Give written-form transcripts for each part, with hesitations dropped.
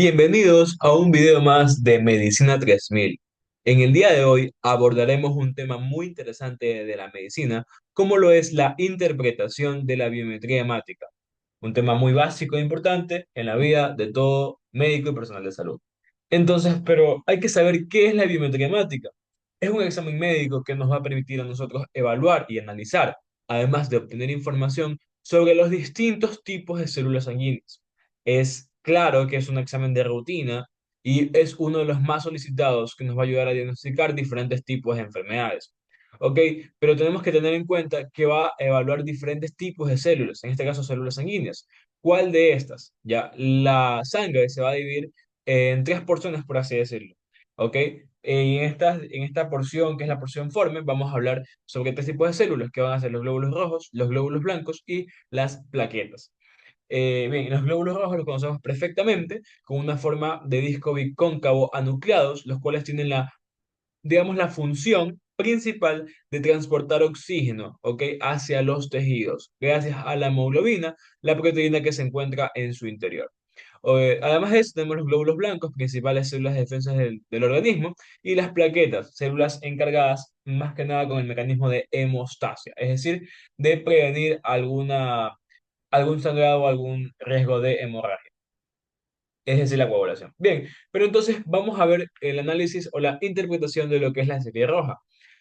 Bienvenidos a un video más de Medicina 3000. En el día de hoy abordaremos un tema muy interesante de la medicina, como lo es la interpretación de la biometría hemática, un tema muy básico e importante en la vida de todo médico y personal de salud. Entonces, pero hay que saber qué es la biometría hemática. Es un examen médico que nos va a permitir a nosotros evaluar y analizar, además de obtener información sobre los distintos tipos de células sanguíneas. Es claro que es un examen de rutina y es uno de los más solicitados que nos va a ayudar a diagnosticar diferentes tipos de enfermedades. ¿Ok? Pero tenemos que tener en cuenta que va a evaluar diferentes tipos de células, en este caso células sanguíneas. ¿Cuál de estas? Ya, la sangre se va a dividir en tres porciones, por así decirlo. ¿Ok? En esta porción, que es la porción forme, vamos a hablar sobre tres tipos de células, que van a ser los glóbulos rojos, los glóbulos blancos y las plaquetas. Bien, los glóbulos rojos los conocemos perfectamente con una forma de disco bicóncavo anucleados, los cuales tienen digamos, la función principal de transportar oxígeno, ¿ok? Hacia los tejidos, gracias a la hemoglobina, la proteína que se encuentra en su interior. Además de eso, tenemos los glóbulos blancos, principales células de defensa del organismo, y las plaquetas, células encargadas más que nada con el mecanismo de hemostasia, es decir, de prevenir algún sangrado o algún riesgo de hemorragia, es decir, la coagulación. Bien, pero entonces vamos a ver el análisis o la interpretación de lo que es la serie roja.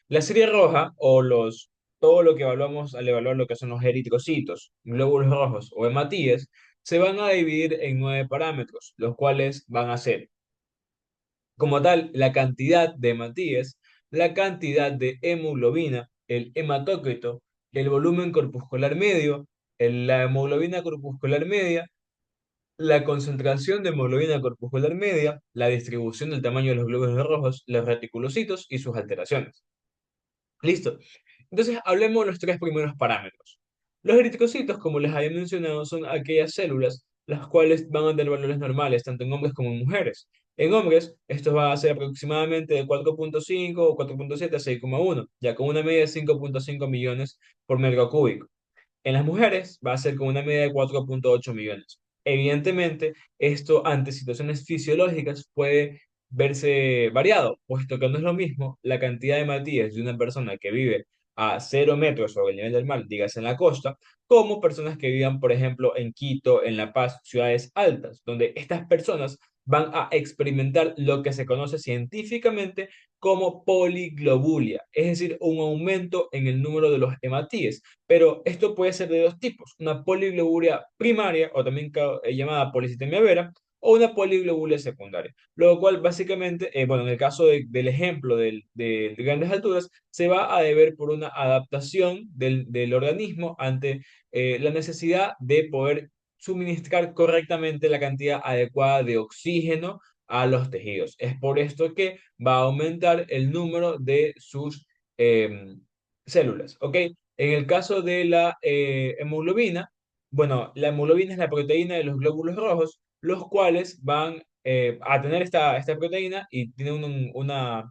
La serie roja todo lo que evaluamos al evaluar lo que son los eritrocitos, glóbulos rojos o hematíes, se van a dividir en 9 parámetros, los cuales van a ser, como tal, la cantidad de hematíes, la cantidad de hemoglobina, el hematócrito, el volumen corpuscular medio, la hemoglobina corpuscular media, la concentración de hemoglobina corpuscular media, la distribución del tamaño de los glóbulos rojos, los reticulocitos y sus alteraciones. Listo. Entonces, hablemos de los tres primeros parámetros. Los eritrocitos, como les había mencionado, son aquellas células las cuales van a tener valores normales, tanto en hombres como en mujeres. En hombres, esto va a ser aproximadamente de 4,5 o 4,7 a 6,1, ya con una media de 5,5 millones por metro cúbico. En las mujeres va a ser con una media de 4,8 millones. Evidentemente, esto ante situaciones fisiológicas puede verse variado, puesto que no es lo mismo la cantidad de matías de una persona que vive a 0 metros sobre el nivel del mar, dígase en la costa, como personas que vivan, por ejemplo, en Quito, en La Paz, ciudades altas, donde estas personas van a experimentar lo que se conoce científicamente como poliglobulia, es decir, un aumento en el número de los hematíes. Pero esto puede ser de dos tipos, una poliglobulia primaria o también llamada policitemia vera o una poliglobulia secundaria, lo cual básicamente, bueno, en el caso del ejemplo de grandes alturas, se va a deber por una adaptación del organismo ante la necesidad de poder suministrar correctamente la cantidad adecuada de oxígeno a los tejidos. Es por esto que va a aumentar el número de sus células, ¿ok? En el caso de la hemoglobina, bueno, la hemoglobina es la proteína de los glóbulos rojos, los cuales van a tener esta proteína y tienen una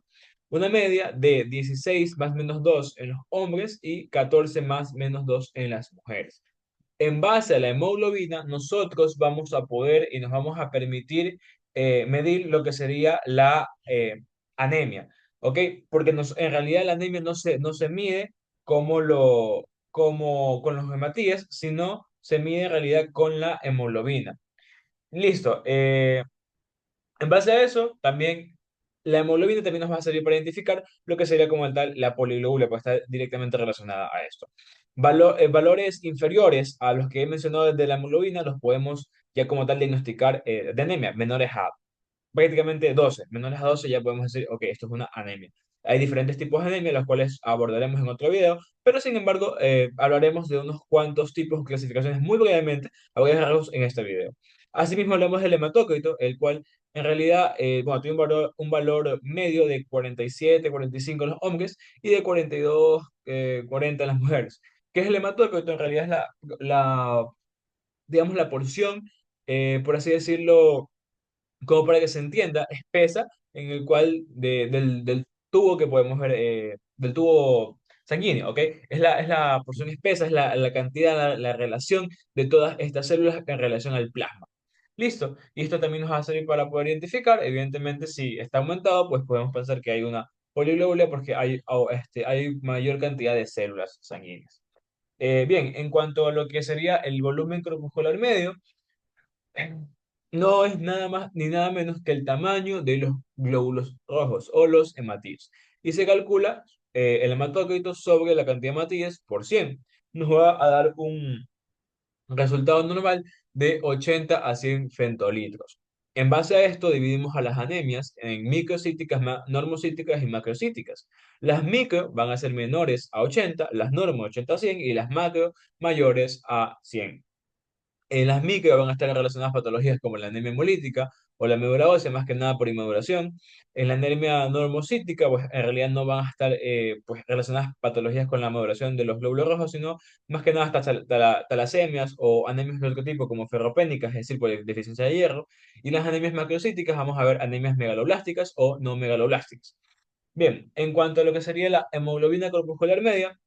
media de 16 más menos 2 en los hombres y 14 más menos 2 en las mujeres. En base a la hemoglobina, nosotros vamos a poder y nos vamos a permitir medir lo que sería la anemia, ¿ok? Porque en realidad la anemia no se mide como con los hematíes, sino se mide en realidad con la hemoglobina. Listo. En base a eso, también la hemoglobina también nos va a servir para identificar lo que sería como tal la poliglobulia, pues está directamente relacionada a esto. Valores inferiores a los que he mencionado desde la hemoglobina los podemos ya como tal diagnosticar de anemia, menores a prácticamente 12. Menores a 12 ya podemos decir, ok, esto es una anemia. Hay diferentes tipos de anemia, los cuales abordaremos en otro video, pero sin embargo hablaremos de unos cuantos tipos de clasificaciones muy brevemente, a grandes rasgos en este video. Asimismo hablamos del hematócrito, el cual en realidad bueno, tiene un valor medio de 47, 45 en los hombres y de 42, 40 en las mujeres. ¿Qué es el hematócrito? En realidad es digamos, la porción, por así decirlo, como para que se entienda, espesa, en el cual del tubo que podemos ver, del tubo sanguíneo, ¿ok? Es la porción espesa, es la cantidad, la relación de todas estas células en relación al plasma. Listo. Y esto también nos va a servir para poder identificar, evidentemente, si está aumentado, pues podemos pensar que hay una poliglobulia porque hay mayor cantidad de células sanguíneas. Bien, en cuanto a lo que sería el volumen corpuscular medio, no es nada más ni nada menos que el tamaño de los glóbulos rojos o los hematíes. Y se calcula el hematócrito sobre la cantidad de hematíes por 100. Nos va a dar un resultado normal de 80 a 100 femtolitros. En base a esto dividimos a las anemias en microcíticas, normocíticas y macrocíticas. Las micro van a ser menores a 80, las normo 80 a 100 y las macro mayores a 100. En las micro van a estar relacionadas patologías como la anemia hemolítica o la médula ósea, más que nada por inmaduración. En la anemia normocítica, pues en realidad no van a estar pues, relacionadas patologías con la maduración de los glóbulos rojos, sino más que nada hasta talasemias o anemias de otro tipo como ferropénicas, es decir, por deficiencia de hierro. Y las anemias macrocíticas vamos a ver anemias megaloblásticas o no megaloblásticas. Bien, en cuanto a lo que sería la hemoglobina corpuscular media,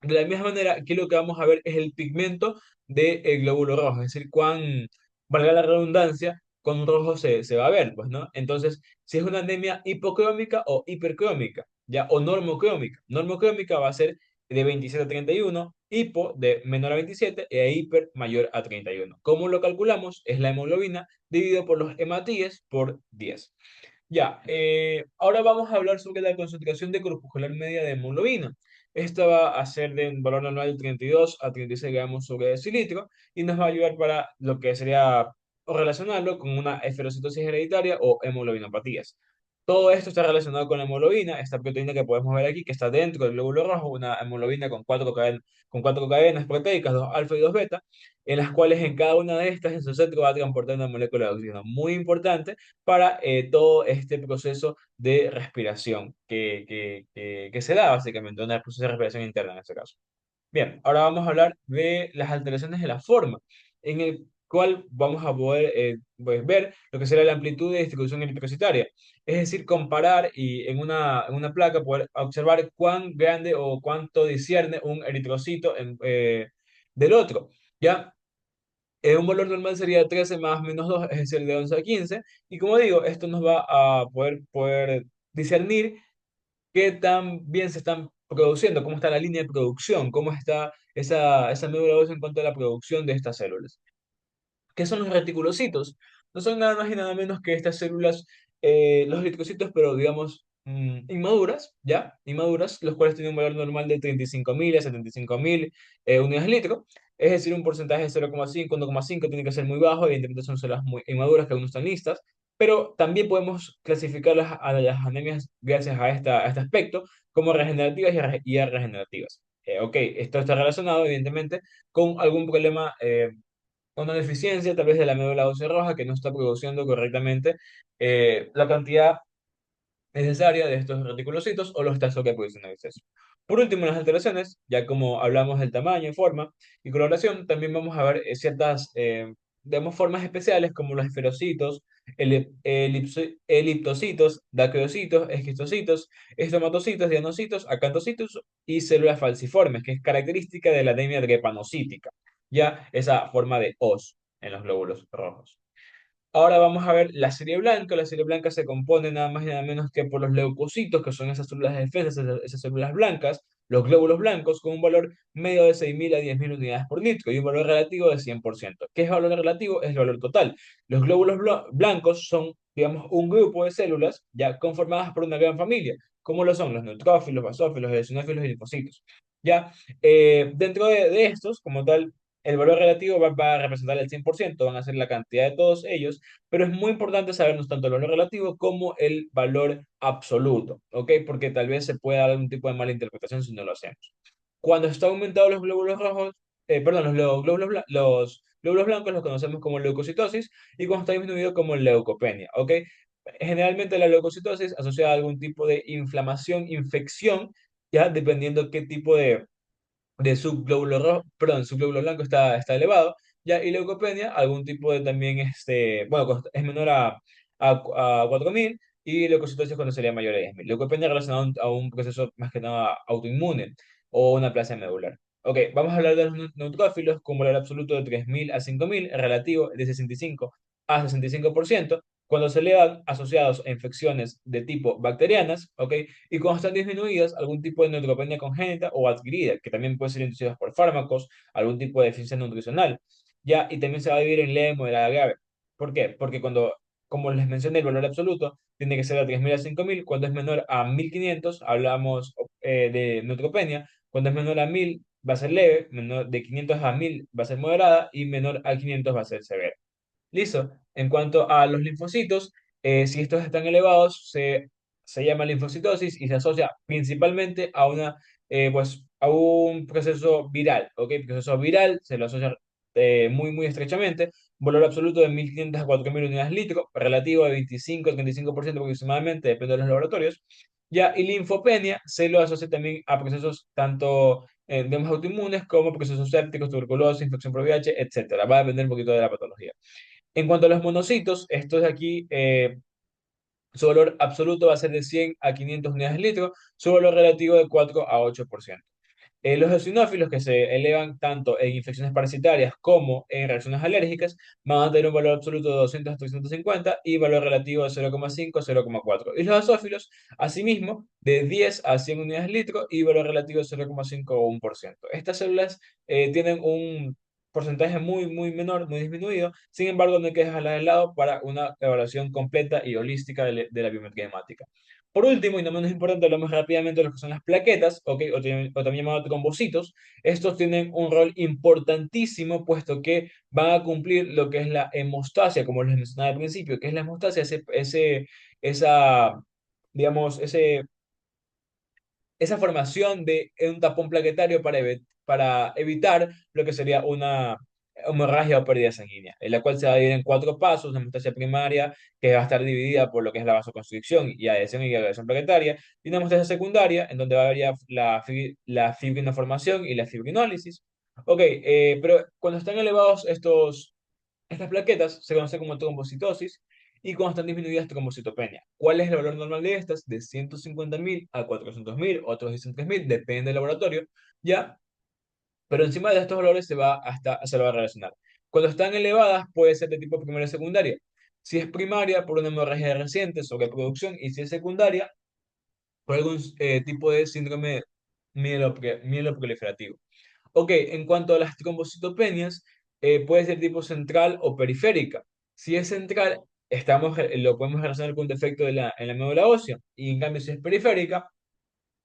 de la misma manera, aquí lo que vamos a ver es el pigmento del glóbulo rojo, es decir, valga la redundancia, cuán rojo se va a ver, pues, ¿no? Entonces, si es una anemia hipocrómica o hipercrómica, ¿ya? O normocrómica. Normocrómica va a ser de 27 a 31, hipo de menor a 27 e hiper mayor a 31. ¿Cómo lo calculamos? Es la hemoglobina dividido por los hematíes por 10. Ya, ahora vamos a hablar sobre la concentración de corpuscular media de hemoglobina. Esta va a ser de un valor normal de 32 a 36 gramos sobre decilitro y nos va a ayudar para lo que sería o relacionarlo con una esferocitosis hereditaria o hemoglobinopatías. Todo esto está relacionado con la hemoglobina, esta proteína que podemos ver aquí, que está dentro del glóbulo rojo, una hemoglobina con cuatro cadenas proteicas, dos alfa y dos beta, en las cuales en cada una de estas en su centro va a transportar una molécula de oxígeno. Muy importante para todo este proceso de respiración que se da básicamente, un proceso de respiración interna en este caso. Bien, ahora vamos a hablar de las alteraciones de la forma, en el cual vamos a poder pues, ver lo que será la amplitud de distribución eritrocitaria. Es decir, comparar y en una placa poder observar cuán grande o cuánto discierne un eritrocito del otro. ¿Ya? Un valor normal sería 13 más menos 2 es decir, de 11 a 15. Y como digo, esto nos va a poder discernir qué tan bien se están produciendo, cómo está la línea de producción, cómo está esa médula ósea en cuanto a la producción de estas células. ¿Qué son los reticulocitos? No son nada más y nada menos que estas células, los reticulocitos, pero digamos inmaduras, ¿ya? Inmaduras, los cuales tienen un valor normal de 35.000 a 75.000 unidades de litro, es decir, un porcentaje de 0,5, 1,5 tiene que ser muy bajo, evidentemente son células muy inmaduras que aún no están listas, pero también podemos clasificarlas a las anemias gracias a este aspecto como regenerativas y regenerativas. Ok, esto está relacionado evidentemente con algún problema una deficiencia tal vez de la médula ósea roja que no está produciendo correctamente la cantidad necesaria de estos reticulocitos o los tazos que producen en exceso. Por último, en las alteraciones, ya como hablamos del tamaño, forma y coloración, también vamos a ver ciertas, digamos, formas especiales como los esferocitos, eliptocitos, dacreocitos, esquistocitos, estomatocitos, dianocitos, acantocitos y células falciformes, que es característica de la anemia drepanocítica, ya esa forma de os en los glóbulos rojos. Ahora vamos a ver la serie blanca. La serie blanca se compone nada más y nada menos que por los leucocitos, que son esas células de defensa, esas células blancas, los glóbulos blancos, con un valor medio de 6.000 a 10.000 unidades por litro y un valor relativo de 100%. ¿Qué es valor relativo? Es el valor total. Los glóbulos blancos son, digamos, un grupo de células ya conformadas por una gran familia, como lo son los neutrófilos, basófilos, eosinófilos y linfocitos. Ya, dentro de estos, como tal, el valor relativo va a representar el 100%, van a ser la cantidad de todos ellos, pero es muy importante sabernos tanto el valor relativo como el valor absoluto, ¿ok? Porque tal vez se pueda dar algún tipo de mala interpretación si no lo hacemos. Cuando están aumentados los glóbulos rojos, perdón, los glóbulos blancos los conocemos como leucocitosis y cuando está disminuido como leucopenia, ¿ok? Generalmente la leucocitosis asociada a algún tipo de inflamación, infección, ya dependiendo qué tipo de subglóbulo rojo, perdón, subglóbulo blanco está elevado, ya, y leucopenia, algún tipo de también, bueno, es menor a 4.000, y leucocitosis cuando sería mayor a 10.000. Leucopenia relacionada a un proceso más que nada autoinmune o una plasia medular. Ok, vamos a hablar de los neutrófilos como el absoluto de 3.000 a 5.000, relativo de 65 a 65%, cuando se elevan asociados a infecciones de tipo bacterianas, ok, y cuando están disminuidas algún tipo de neutropenia congénita o adquirida, que también puede ser inducida por fármacos, algún tipo de deficiencia nutricional, ya, y también se va a dividir en leve, moderada, grave. ¿Por qué? Porque cuando, como les mencioné, el valor absoluto tiene que ser de 3.000 a 5.000. Cuando es menor a 1.500 hablamos de neutropenia. Cuando es menor a 1.000 va a ser leve, menor de 500 a 1.000 va a ser moderada y menor a 500 va a ser severa. Listo. En cuanto a los linfocitos, si estos están elevados, se llama linfocitosis y se asocia principalmente a a un proceso viral, ¿ok? Proceso viral se lo asocia muy estrechamente, valor absoluto de 1.500 a 4.000 unidades litro, relativo de 25 al 35% aproximadamente, depende de los laboratorios. Ya, y linfopenia se lo asocia también a procesos tanto digamos, autoinmunes como procesos sépticos, tuberculosis, infección por VIH, etcétera. Va a depender un poquito de la patología. En cuanto a los monocitos, estos de aquí, su valor absoluto va a ser de 100 a 500 unidades litro, su valor relativo de 4 a 8%. Los eosinófilos que se elevan tanto en infecciones parasitarias como en reacciones alérgicas van a tener un valor absoluto de 200 a 350 y valor relativo de 0,5 a 0,4. Y los basófilos, asimismo, de 10 a 100 unidades litro y valor relativo de 0,5 o 1%. Estas células tienen un porcentaje muy menor, muy disminuido. Sin embargo, no hay que dejarlas de lado para una evaluación completa y holística de la biometría hemática. Por último, y no menos importante, hablamos rápidamente de lo que son las plaquetas, ¿ok? O también llamados trombocitos. Estos tienen un rol importantísimo, puesto que van a cumplir lo que es la hemostasia, como les mencionaba al principio, que es la hemostasia, esa, digamos, esa formación de un tapón plaquetario para evitar lo que sería una hemorragia o pérdida sanguínea, en la cual se va a dividir en cuatro pasos: una hemostasia primaria, que va a estar dividida por lo que es la vasoconstricción y adhesión y agregación plaquetaria, y una hemostasia secundaria, en donde va a haber ya la fibrinoformación y la fibrinólisis. Ok, pero cuando están elevados estas plaquetas se conocen como trombocitosis y cuando están disminuidas trombocitopenia. ¿Cuál es el valor normal de estas? De 150.000 a 400.000, otros dicen 3.000, depende del laboratorio, ¿ya? Pero encima de estos valores se lo va a relacionar. Cuando están elevadas puede ser de tipo primaria o secundaria. Si es primaria, por una hemorragia reciente, sobreproducción, y si es secundaria, por algún tipo de síndrome mieloproliferativo. Ok, en cuanto a las trombocitopenias, puede ser tipo central o periférica. Si es central, lo podemos relacionar con un defecto en la médula ósea. Y en cambio, si es periférica,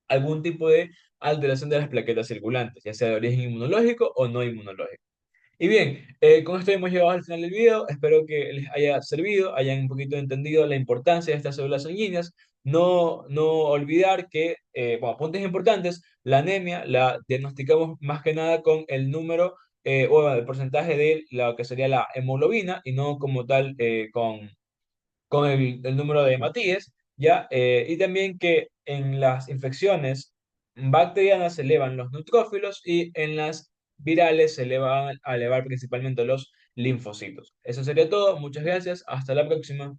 algún tipo de alteración de las plaquetas circulantes, ya sea de origen inmunológico o no inmunológico. Y bien, con esto hemos llegado al final del video. Espero que les haya servido, hayan un poquito entendido la importancia de estas células sanguíneas. No olvidar que, bueno, puntos importantes: la anemia la diagnosticamos más que nada con el número o el porcentaje de lo que sería la hemoglobina y no como tal con el número de hematíes, ¿ya? Y también que en las infecciones bacterianas se elevan los neutrófilos y en las virales se elevan a elevar principalmente los linfocitos. Eso sería todo. Muchas gracias. Hasta la próxima.